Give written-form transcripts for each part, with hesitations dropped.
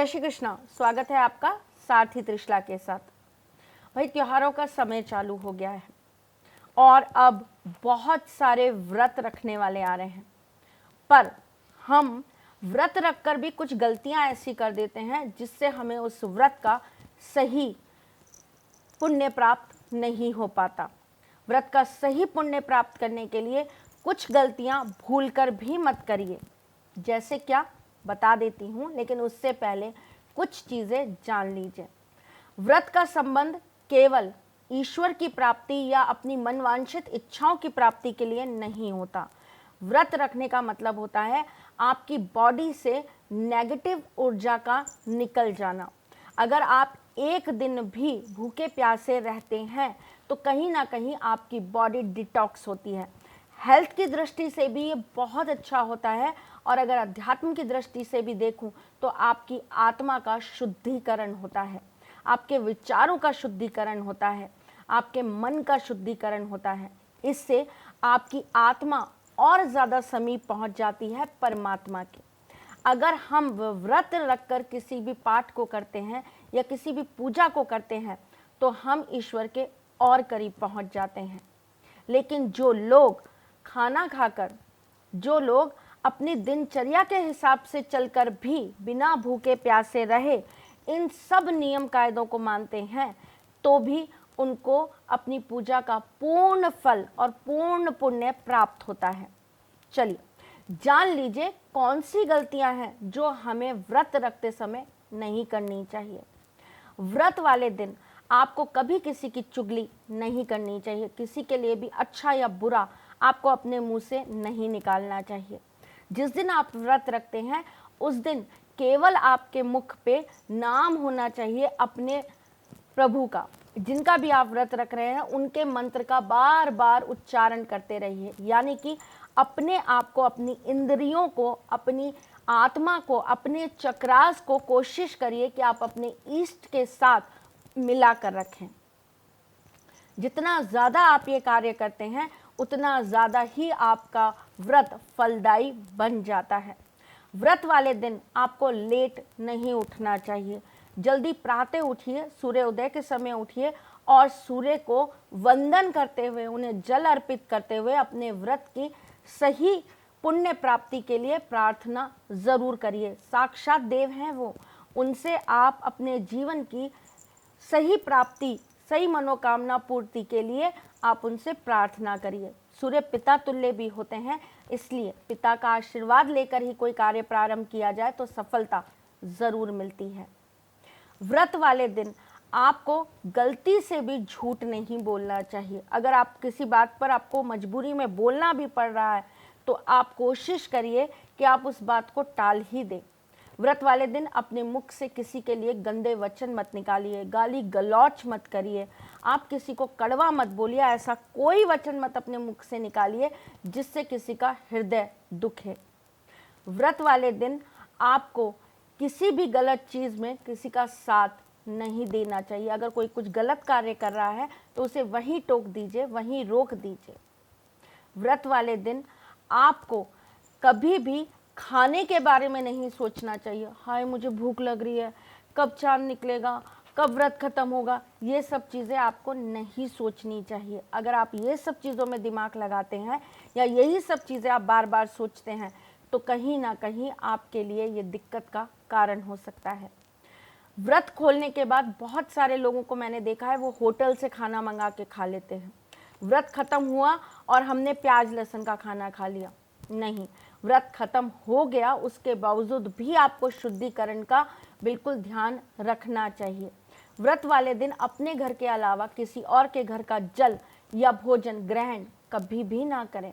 जय श्री कृष्णा। स्वागत है आपका सारथी त्रिशला के साथ। भाई, त्योहारों का समय चालू हो गया है और अब बहुत सारे व्रत रखने वाले आ रहे हैं, पर हम व्रत रखकर भी कुछ गलतियां ऐसी कर देते हैं जिससे हमें उस व्रत का सही पुण्य प्राप्त नहीं हो पाता। व्रत का सही पुण्य प्राप्त करने के लिए कुछ गलतियां भूलकर भी मत करिए। जैसे क्या, बता देती हूँ, लेकिन उससे पहले कुछ चीजें जान लीजिए। व्रत का संबंध केवल ईश्वर की प्राप्ति या अपनी मनवांछित इच्छाओं की प्राप्ति के लिए नहीं होता। व्रत रखने का मतलब होता है आपकी बॉडी से नेगेटिव ऊर्जा का निकल जाना। अगर आप एक दिन भी भूखे प्यासे रहते हैं तो कहीं ना कहीं आपकी बॉडी डिटॉक्स होती है। हेल्थ की दृष्टि से भी ये बहुत अच्छा होता है, और अगर अध्यात्म की दृष्टि से भी देखूं तो आपकी आत्मा का शुद्धिकरण होता है, आपके विचारों का शुद्धिकरण होता है, आपके मन का शुद्धिकरण होता है। इससे आपकी आत्मा और ज़्यादा समीप पहुंच जाती है परमात्मा के। अगर हम व्रत रखकर किसी भी पाठ को करते हैं या किसी भी पूजा को करते हैं तो हम ईश्वर के और करीब पहुंच जाते हैं। लेकिन जो लोग खाना खाकर, जो लोग अपनी दिनचर्या के हिसाब से चलकर भी बिना भूखे प्यासे रहे इन सब नियम कायदों को मानते हैं, तो भी उनको अपनी पूजा का पूर्ण फल और पूर्ण पुण्य प्राप्त होता है। चलिए जान लीजिए कौन सी गलतियां हैं जो हमें व्रत रखते समय नहीं करनी चाहिए। व्रत वाले दिन आपको कभी किसी की चुगली नहीं करनी चाहिए। किसी के लिए भी अच्छा या बुरा आपको अपने मुंह से नहीं निकालना चाहिए। जिस दिन आप व्रत रखते हैं उस दिन केवल आपके मुख पे नाम होना चाहिए अपने प्रभु का। जिनका भी आप व्रत रख रहे हैं उनके मंत्र का बार बार उच्चारण करते रहिए, यानी कि अपने आप को, अपनी इंद्रियों को, अपनी आत्मा को, अपने चक्रास को कोशिश करिए कि आप अपने ईष्ट के साथ मिलाकर रखें। जितना ज़्यादा आप ये कार्य करते हैं उतना ज़्यादा ही आपका व्रत फलदायी बन जाता है। व्रत वाले दिन आपको लेट नहीं उठना चाहिए। जल्दी प्रातः उठिए, सूर्योदय के समय उठिए और सूर्य को वंदन करते हुए, उन्हें जल अर्पित करते हुए अपने व्रत की सही पुण्य प्राप्ति के लिए प्रार्थना ज़रूर करिए। साक्षात देव हैं वो, उनसे आप अपने जीवन की सही प्राप्ति, सही मनोकामना पूर्ति के लिए आप उनसे प्रार्थना करिए। सूर्य पिता तुल्य भी होते हैं, इसलिए पिता का आशीर्वाद लेकर ही कोई कार्य प्रारंभ किया जाए तो सफलता ज़रूर मिलती है। व्रत वाले दिन आपको गलती से भी झूठ नहीं बोलना चाहिए। अगर आप किसी बात पर आपको मजबूरी में बोलना भी पड़ रहा है तो आप कोशिश करिए कि आप उस बात को टाल ही दें। व्रत वाले दिन अपने मुख से किसी के लिए गंदे वचन मत निकालिए, गाली गलौच मत करिए, आप किसी को कड़वा मत बोलिए। ऐसा कोई वचन मत अपने मुख से निकालिए जिससे किसी का हृदय दुखे। व्रत वाले दिन आपको किसी भी गलत चीज़ में किसी का साथ नहीं देना चाहिए। अगर कोई कुछ गलत कार्य कर रहा है तो उसे वहीं टोक दीजिए, वहीं रोक दीजिए। व्रत वाले दिन आपको कभी भी खाने के बारे में नहीं सोचना चाहिए। हाय मुझे भूख लग रही है, कब चांद निकलेगा, कब व्रत खत्म होगा, ये सब चीज़ें आपको नहीं सोचनी चाहिए। अगर आप ये सब चीज़ों में दिमाग लगाते हैं या यही सब चीज़ें आप बार बार सोचते हैं तो कहीं ना कहीं आपके लिए ये दिक्कत का कारण हो सकता है। व्रत खोलने के बाद बहुत सारे लोगों को मैंने देखा है, वो होटल से खाना मंगा के खा लेते हैं। व्रत खत्म हुआ और हमने प्याज लहसुन का खाना खा लिया। नहीं, व्रत खत्म हो गया उसके बावजूद भी आपको शुद्धिकरण का बिल्कुल ध्यान रखना चाहिए। व्रत वाले दिन अपने घर के अलावा किसी और के घर का जल या भोजन ग्रहण कभी भी ना करें।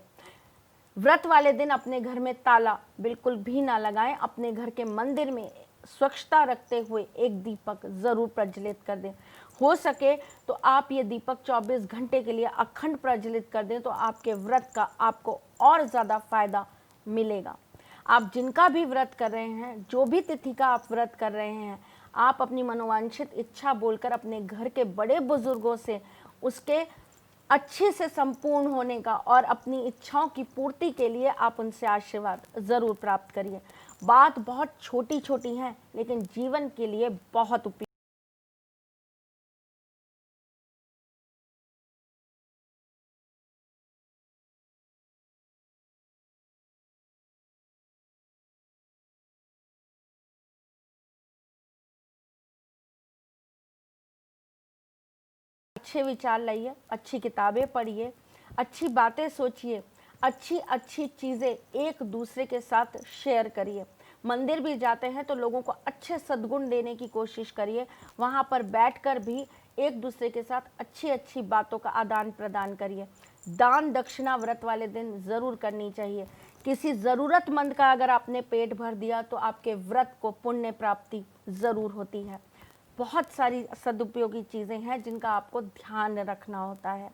व्रत वाले दिन अपने घर में ताला बिल्कुल भी ना लगाएं। अपने घर के मंदिर में स्वच्छता रखते हुए एक दीपक ज़रूर प्रज्वलित कर दें। हो सके तो आप ये दीपक 24 घंटे के लिए अखंड प्रज्वलित कर दें तो आपके व्रत का आपको और ज़्यादा फायदा मिलेगा। आप जिनका भी व्रत कर रहे हैं, जो भी तिथि का आप व्रत कर रहे हैं, आप अपनी मनोवांछित इच्छा बोलकर अपने घर के बड़े बुजुर्गों से उसके अच्छे से संपूर्ण होने का और अपनी इच्छाओं की पूर्ति के लिए आप उनसे आशीर्वाद ज़रूर प्राप्त करिए। बात बहुत छोटी छोटी है लेकिन जीवन के लिए बहुत उपयोगी। अच्छे विचार लाइए, अच्छी किताबें पढ़िए, अच्छी बातें सोचिए, अच्छी अच्छी चीज़ें एक दूसरे के साथ शेयर करिए। मंदिर भी जाते हैं तो लोगों को अच्छे सद्गुण देने की कोशिश करिए, वहाँ पर बैठकर भी एक दूसरे के साथ अच्छी अच्छी बातों का आदान प्रदान करिए। दान दक्षिणा व्रत वाले दिन ज़रूर करनी चाहिए। किसी ज़रूरतमंद का अगर आपने पेट भर दिया तो आपके व्रत को पुण्य प्राप्ति ज़रूर होती है। बहुत सारी सदुपयोगी चीज़ें हैं जिनका आपको ध्यान रखना होता है।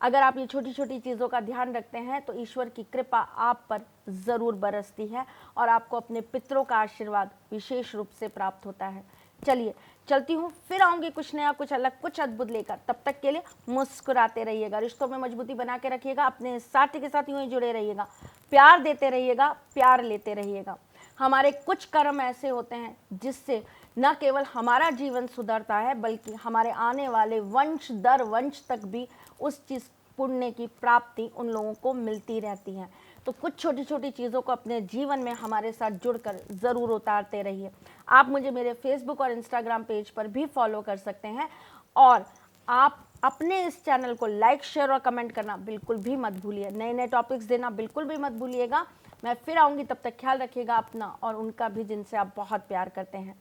अगर आप ये छोटी छोटी चीज़ों का ध्यान रखते हैं तो ईश्वर की कृपा आप पर ज़रूर बरसती है और आपको अपने पितरों का आशीर्वाद विशेष रूप से प्राप्त होता है। चलिए चलती हूँ, फिर आऊँगी कुछ नया, कुछ अलग, कुछ अद्भुत लेकर। तब तक के लिए मुस्कुराते रहिएगा, रिश्तों में मजबूती बना के रखिएगा, अपने साथी के साथ यूँ ही जुड़े रहिएगा, प्यार देते रहिएगा, प्यार लेते रहिएगा। हमारे कुछ कर्म ऐसे होते हैं जिससे न केवल हमारा जीवन सुधरता है बल्कि हमारे आने वाले वंश दर वंश तक भी उस चीज़ पुण्य की प्राप्ति उन लोगों को मिलती रहती है। तो कुछ छोटी छोटी चीज़ों को अपने जीवन में हमारे साथ जुड़कर ज़रूर उतारते रहिए। आप मुझे मेरे फेसबुक और इंस्टाग्राम पेज पर भी फॉलो कर सकते हैं और आप अपने इस चैनल को लाइक शेयर और कमेंट करना बिल्कुल भी मत भूलिए। नए नए टॉपिक्स देना बिल्कुल भी मत भूलिएगा। मैं फिर आऊँगी, तब तक ख्याल रखिएगा अपना और उनका भी जिनसे आप बहुत प्यार करते हैं।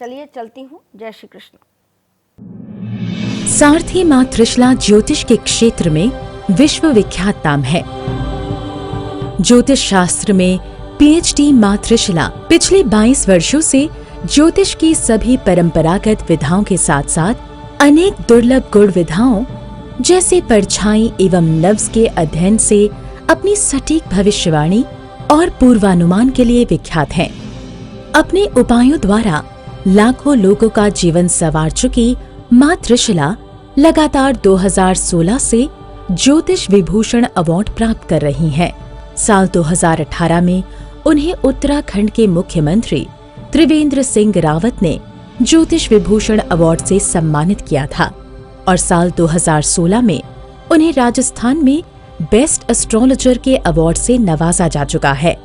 चलिए चलती हूँ, जय श्री कृष्ण। सारथी मां त्रिशला ज्योतिष के क्षेत्र में विश्व विख्यात नाम है। ज्योतिष शास्त्र में पीएचडी मां त्रिशला पिछले 22 वर्षों से ज्योतिष की सभी परंपरागत विधाओं के साथ साथ अनेक दुर्लभ गुण विधाओं जैसे परछाई एवं नव्स के अध्ययन से अपनी सटीक भविष्यवाणी और पूर्वानुमान के लिए विख्यात हैं। अपने उपायों द्वारा लाखों लोगों का जीवन संवार चुकी मां त्रिशला लगातार 2016 से ज्योतिष विभूषण अवार्ड प्राप्त कर रही हैं। साल 2018 में उन्हें उत्तराखंड के मुख्यमंत्री त्रिवेंद्र सिंह रावत ने ज्योतिष विभूषण अवार्ड से सम्मानित किया था और साल 2016 में उन्हें राजस्थान में बेस्ट एस्ट्रोलॉजर के अवार्ड से नवाजा जा चुका है।